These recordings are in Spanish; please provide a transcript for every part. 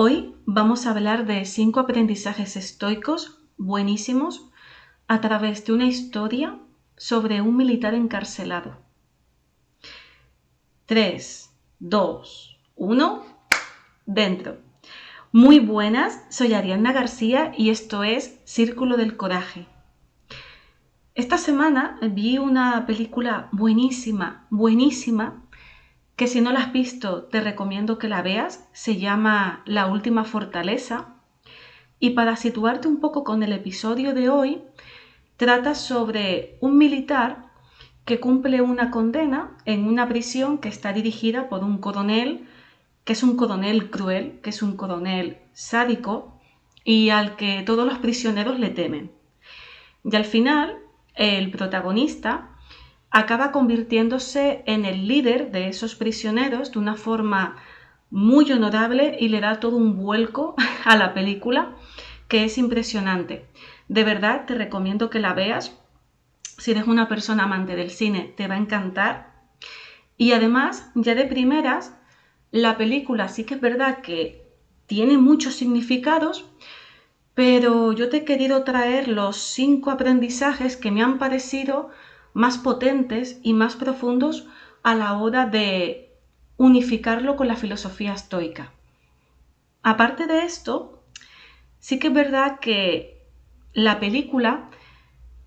Hoy vamos a hablar de 5 aprendizajes estoicos buenísimos a través de una historia sobre un militar encarcelado. 3, 2, 1, dentro. Muy buenas, soy Ariadna García y esto es Círculo del Coraje. Esta semana vi una película buenísima, que si no la has visto te recomiendo que la veas. Se llama La Última Fortaleza. Y para situarte un poco con el episodio de hoy, trata sobre un militar que cumple una condena en una prisión que está dirigida por un coronel, que es un coronel cruel, que es un coronel sádico y al que todos los prisioneros le temen. Y al final, el protagonista acaba convirtiéndose en el líder de esos prisioneros de una forma muy honorable y le da todo un vuelco a la película que es impresionante. De verdad te recomiendo que la veas. Si eres una persona amante del cine, te va a encantar. Y además, ya de primeras, la película sí que es verdad que tiene muchos significados, pero yo te he querido traer los 5 aprendizajes que me han parecido más potentes y más profundos a la hora de unificarlo con la filosofía estoica. Aparte de esto, sí que es verdad que la película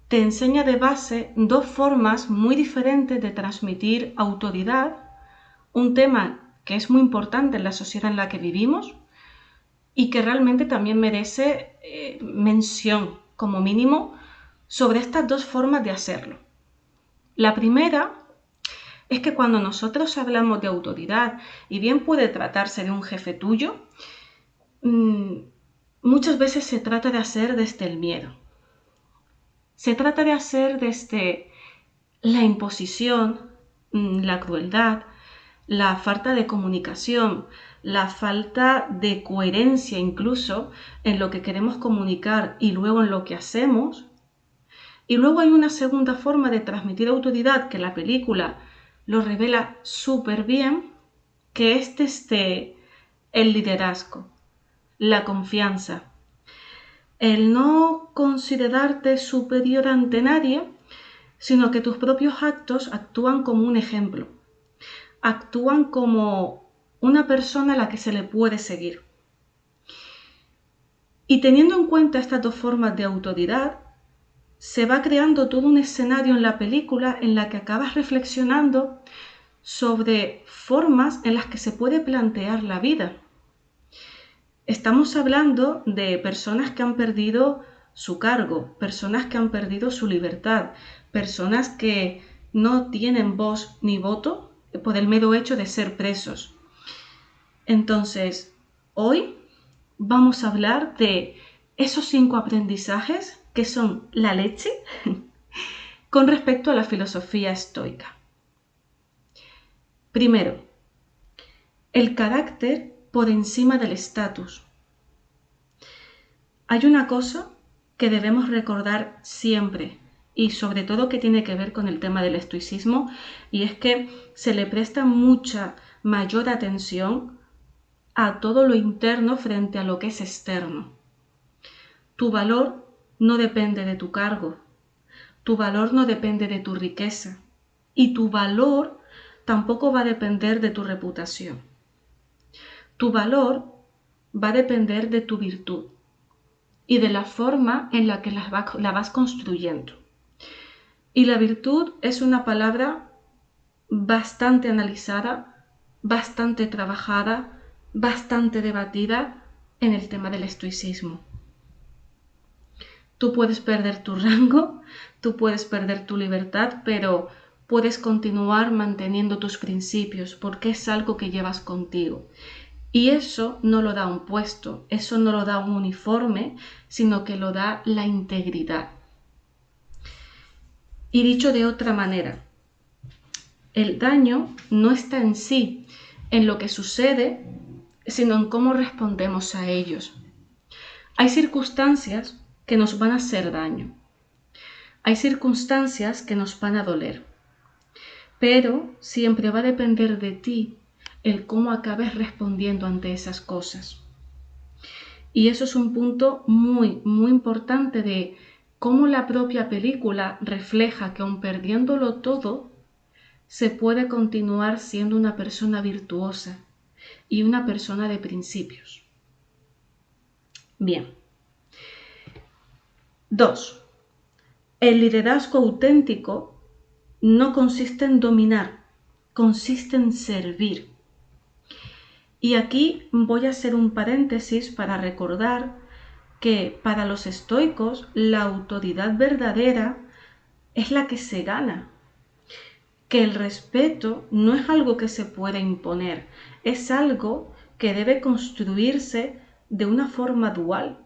te enseña de base 2 formas muy diferentes de transmitir autoridad, un tema que es muy importante en la sociedad en la que vivimos y que realmente también merece mención como mínimo sobre estas 2 formas de hacerlo. La primera es que cuando nosotros hablamos de autoridad, y bien puede tratarse de un jefe tuyo, muchas veces se trata de hacer desde el miedo. Se trata de hacer desde la imposición, la crueldad, la falta de comunicación, la falta de coherencia incluso en lo que queremos comunicar y luego en lo que hacemos. Y luego hay una segunda forma de transmitir autoridad que la película lo revela súper bien, que es desde el liderazgo, la confianza, el no considerarte superior ante nadie, sino que tus propios actos actúan como un ejemplo, actúan como una persona a la que se le puede seguir. Y teniendo en cuenta estas 2 formas de autoridad, se va creando todo un escenario en la película en la que acabas reflexionando sobre formas en las que se puede plantear la vida. Estamos hablando de personas que han perdido su cargo, personas que han perdido su libertad, personas que no tienen voz ni voto por el mero hecho de ser presos. Entonces, hoy vamos a hablar de esos 5 aprendizajes que son la leche con respecto a la filosofía estoica. Primero, el carácter por encima del estatus. Hay una cosa que debemos recordar siempre y sobre todo que tiene que ver con el tema del estoicismo, y es que se le presta mucha mayor atención a todo lo interno frente a lo que es externo. Tu valor no depende de tu cargo, tu valor no depende de tu riqueza y tu valor tampoco va a depender de tu reputación. Tu valor va a depender de tu virtud y de la forma en la que la vas construyendo. Y la virtud es una palabra bastante analizada, bastante trabajada, bastante debatida en el tema del estoicismo. Tú puedes perder tu rango, tú puedes perder tu libertad, pero puedes continuar manteniendo tus principios porque es algo que llevas contigo. Y eso no lo da un puesto, eso no lo da un uniforme, sino que lo da la integridad. Y dicho de otra manera, el daño no está en sí, en lo que sucede, sino en cómo respondemos a ellos. Hay circunstancias que nos van a hacer daño. Hay circunstancias que nos van a doler. Pero siempre va a depender de ti el cómo acabes respondiendo ante esas cosas. Y eso es un punto muy, muy importante de cómo la propia película refleja que aun perdiéndolo todo, se puede continuar siendo una persona virtuosa y una persona de principios. Bien. 2. El liderazgo auténtico no consiste en dominar, consiste en servir. Y aquí voy a hacer un paréntesis para recordar que para los estoicos la autoridad verdadera es la que se gana, que el respeto no es algo que se puede imponer, es algo que debe construirse de una forma dual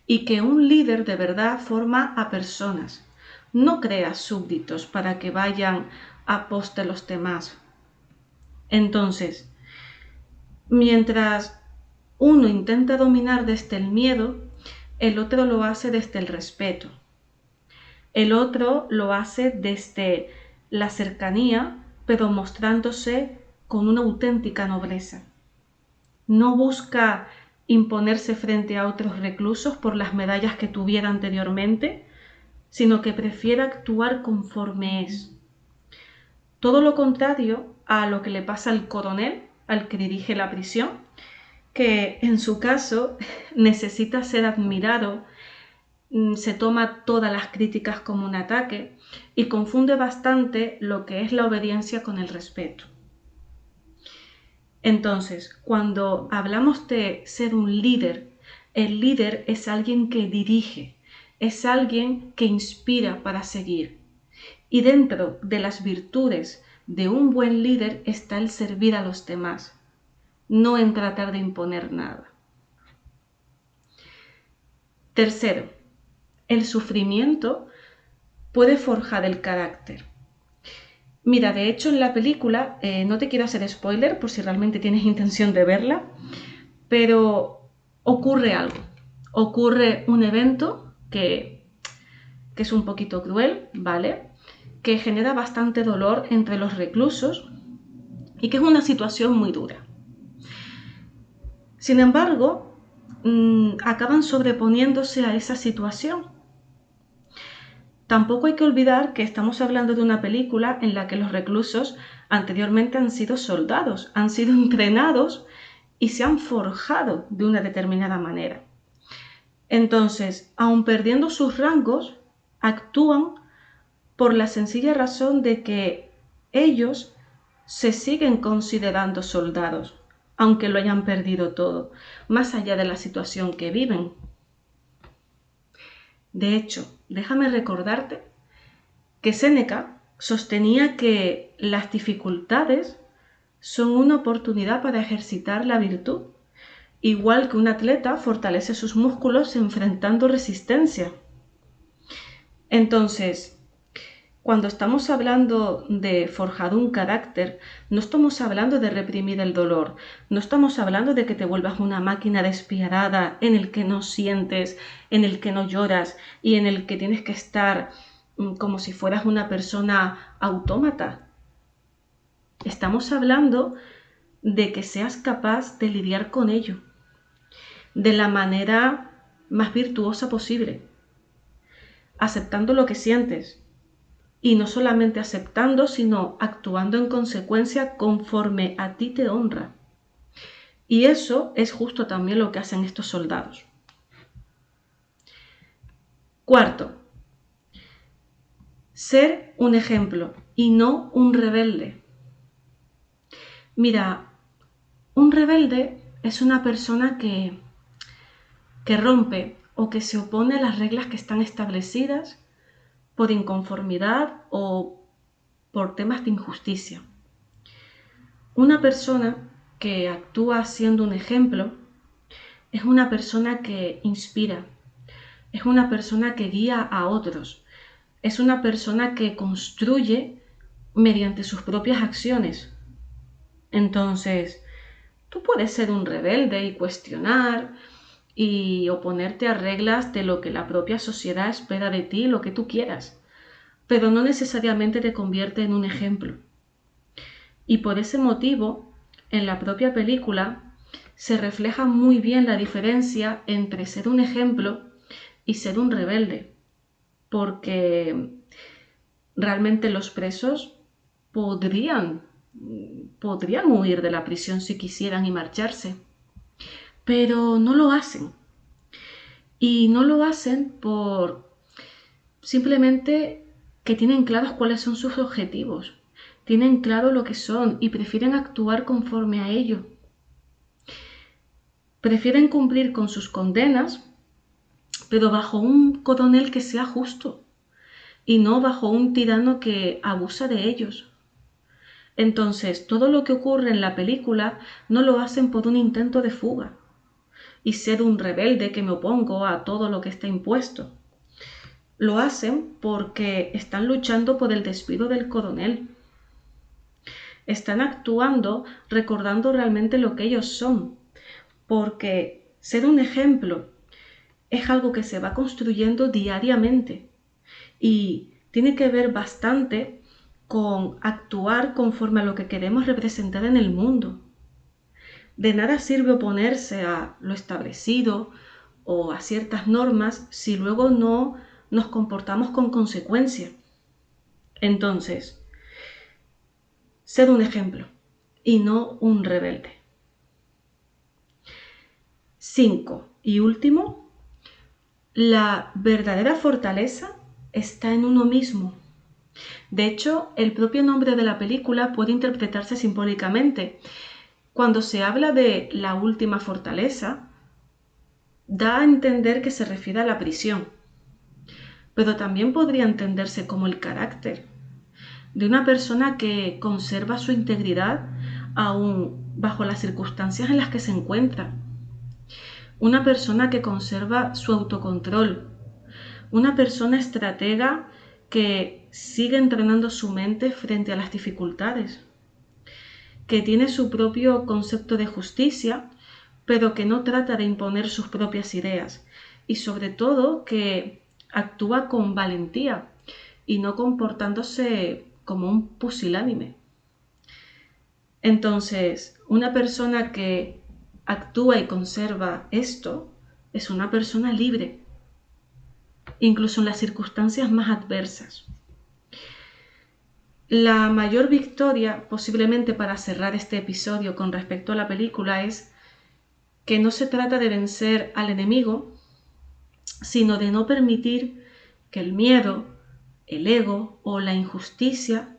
y que un líder de verdad forma a personas, no crea súbditos para que vayan a pos de los demás. Entonces, mientras uno intenta dominar desde el miedo, el otro lo hace desde el respeto. El otro lo hace desde la cercanía, pero mostrándose con una auténtica nobleza. No busca imponerse frente a otros reclusos por las medallas que tuviera anteriormente, sino que prefiere actuar conforme es. Todo lo contrario a lo que le pasa al coronel, al que dirige la prisión, que en su caso necesita ser admirado, se toma todas las críticas como un ataque y confunde bastante lo que es la obediencia con el respeto. Entonces, cuando hablamos de ser un líder, el líder es alguien que dirige, es alguien que inspira para seguir. Y dentro de las virtudes de un buen líder está el servir a los demás, no en tratar de imponer nada. Tercero, el sufrimiento puede forjar el carácter. Mira, de hecho en la película, no te quiero hacer spoiler por si realmente tienes intención de verla, pero ocurre algo. Ocurre un evento que es un poquito cruel, ¿vale? Que genera bastante dolor entre los reclusos y que es una situación muy dura. Sin embargo, acaban sobreponiéndose a esa situación. Tampoco hay que olvidar que estamos hablando de una película en la que los reclusos anteriormente han sido soldados, han sido entrenados y se han forjado de una determinada manera. Entonces, aun perdiendo sus rangos, actúan por la sencilla razón de que ellos se siguen considerando soldados, aunque lo hayan perdido todo, más allá de la situación que viven. De hecho, déjame recordarte que Séneca sostenía que las dificultades son una oportunidad para ejercitar la virtud, igual que un atleta fortalece sus músculos enfrentando resistencia. Entonces, cuando estamos hablando de forjar un carácter, no estamos hablando de reprimir el dolor, no estamos hablando de que te vuelvas una máquina despiadada en el que no sientes, en el que no lloras y en el que tienes que estar como si fueras una persona autómata. Estamos hablando de que seas capaz de lidiar con ello de la manera más virtuosa posible, aceptando lo que sientes y no solamente aceptando, sino actuando en consecuencia conforme a ti te honra. Y eso es justo también lo que hacen estos soldados. Cuarto, ser un ejemplo y no un rebelde. Mira, un rebelde es una persona que rompe o que se opone a las reglas que están establecidas por inconformidad o por temas de injusticia. Una persona que actúa siendo un ejemplo es una persona que inspira, es una persona que guía a otros, es una persona que construye mediante sus propias acciones. Entonces, tú puedes ser un rebelde y cuestionar y oponerte a reglas de lo que la propia sociedad espera de ti, lo que tú quieras, pero no necesariamente te convierte en un ejemplo. Y por ese motivo, en la propia película se refleja muy bien la diferencia entre ser un ejemplo y ser un rebelde, porque realmente los presos podrían huir de la prisión si quisieran y marcharse, pero no lo hacen. Y no lo hacen por simplemente que tienen claros cuáles son sus objetivos, tienen claro lo que son y prefieren actuar conforme a ello. Prefieren cumplir con sus condenas, pero bajo un coronel que sea justo y no bajo un tirano que abusa de ellos. Entonces, todo lo que ocurre en la película no lo hacen por un intento de fuga y ser un rebelde que me opongo a todo lo que está impuesto. Lo hacen porque están luchando por el despido del coronel. Están actuando recordando realmente lo que ellos son, porque ser un ejemplo es algo que se va construyendo diariamente y tiene que ver bastante con actuar conforme a lo que queremos representar en el mundo. De nada sirve oponerse a lo establecido o a ciertas normas si luego no nos comportamos con consecuencia. Entonces, ser un ejemplo y no un rebelde. 5. Y último, la verdadera fortaleza está en uno mismo. De hecho, el propio nombre de la película puede interpretarse simbólicamente. Cuando se habla de la última fortaleza, da a entender que se refiere a la prisión, pero también podría entenderse como el carácter de una persona que conserva su integridad aún bajo las circunstancias en las que se encuentra. Una persona que conserva su autocontrol, una persona estratega que sigue entrenando su mente frente a las dificultades, que tiene su propio concepto de justicia, pero que no trata de imponer sus propias ideas y sobre todo que actúa con valentía y no comportándose como un pusilánime. Entonces, una persona que actúa y conserva esto es una persona libre, incluso en las circunstancias más adversas. La mayor victoria, posiblemente para cerrar este episodio con respecto a la película, es que no se trata de vencer al enemigo, sino de no permitir que el miedo, el ego o la injusticia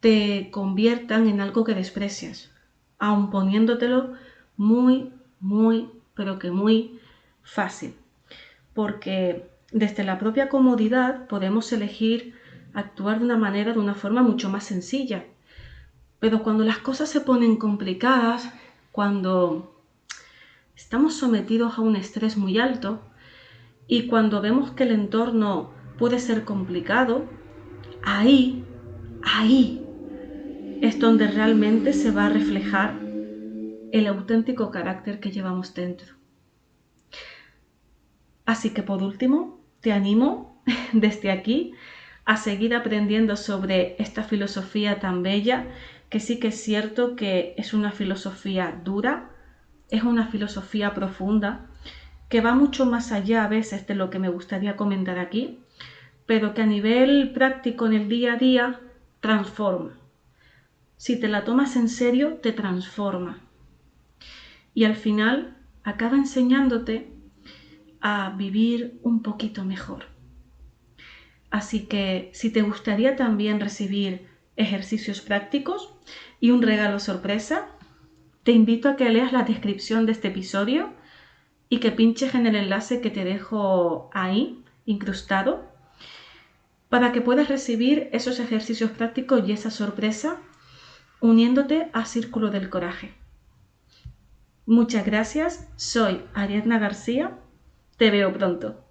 te conviertan en algo que desprecias, aun poniéndotelo muy, pero que muy fácil. Porque desde la propia comodidad podemos elegir actuar de una forma mucho más sencilla. Pero cuando las cosas se ponen complicadas, cuando estamos sometidos a un estrés muy alto y cuando vemos que el entorno puede ser complicado, ahí es donde realmente se va a reflejar el auténtico carácter que llevamos dentro. Así que por último, te animo desde aquí a seguir aprendiendo sobre esta filosofía tan bella, que sí que es cierto que es una filosofía dura, es una filosofía profunda, que va mucho más allá a veces de lo que me gustaría comentar aquí, pero que a nivel práctico en el día a día transforma. Si te la tomas en serio, te transforma. Y al final acaba enseñándote a vivir un poquito mejor. Así que si te gustaría también recibir ejercicios prácticos y un regalo sorpresa, te invito a que leas la descripción de este episodio y que pinches en el enlace que te dejo ahí incrustado para que puedas recibir esos ejercicios prácticos y esa sorpresa uniéndote a Círculo del Coraje. Muchas gracias, soy Ariadna García, te veo pronto.